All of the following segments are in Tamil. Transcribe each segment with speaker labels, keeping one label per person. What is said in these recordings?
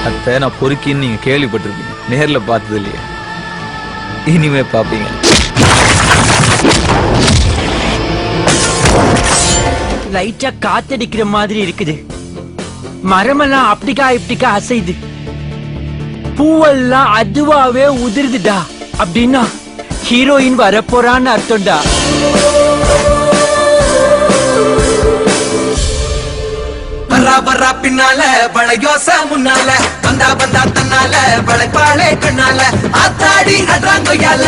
Speaker 1: அத்தை நான் பொறுக்கின்னு நீங்க கேள்விப்பட்டிருப்பீங்க, நேர்ல பார்த்தது இல்லையா? இனிமே பாப்பீங்க.
Speaker 2: லைட்டா காத்தடிக்கிற மாதிரி இருக்குது. மரமெல்லாம் அப்படிக்கா இப்படிக்கா அசைது, பூவெல்லாம் அதுவாவே உதிர்துடா. அப்படின்னா ஹீரோயின் வரப்போறான்னு அர்த்தம்டா.
Speaker 3: வரா பின்னால வளையோச முன்னால வந்தா தன்னால வளைப்பாளே கண்ணால ஆத்தாடி அட்ராங்கோயால.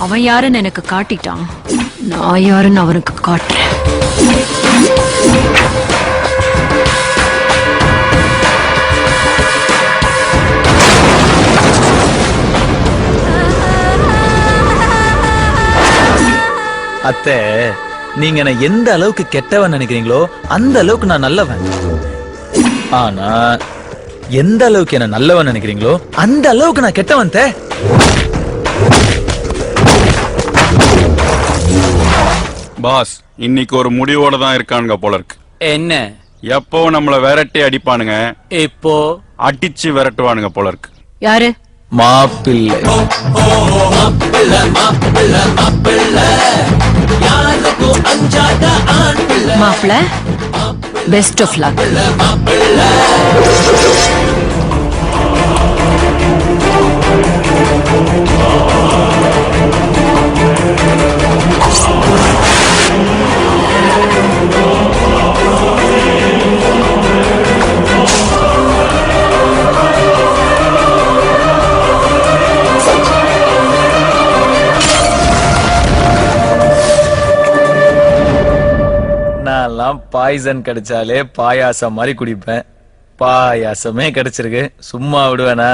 Speaker 4: அவன் யாருன்னு எனக்கு காட்டிட்டான், நான் யாருன்னு அவனுக்கு காட்டுறேன்.
Speaker 1: அத்தை நீங்க நான் எந்த அளவுக்கு கெட்டவன் நினைக்கிறீங்களோ அந்த அளவுக்கு நான் நல்லவன். ஆனா எந்த அளவுக்கு என்ன நல்லவன் நினைக்கிறீங்களோ அந்த அளவுக்கு நான் கெட்டவன்.
Speaker 5: பாஸ் இன்னைக்கு ஒரு முடிவோட தான் இருக்கானுங்க போல இருக்கு.
Speaker 2: என்ன?
Speaker 5: எப்போ நம்மள விரட்டி அடிப்பானுங்க,
Speaker 2: இப்போ
Speaker 5: அடிச்சு விரட்டுவானுங்க போல இருக்கு.
Speaker 4: யாரு?
Speaker 1: மாப்பிள்ளை.
Speaker 4: மாப்பிள்ள, பெஸ்ட் ஆஃப் லக்.
Speaker 1: நான்லாம் பாய்சன் கிடைச்சாலே பாயாசம் மாதிரி குடிப்பேன். பாயாசமே கிடைச்சிருக்கு, சும்மா விடுவேனா?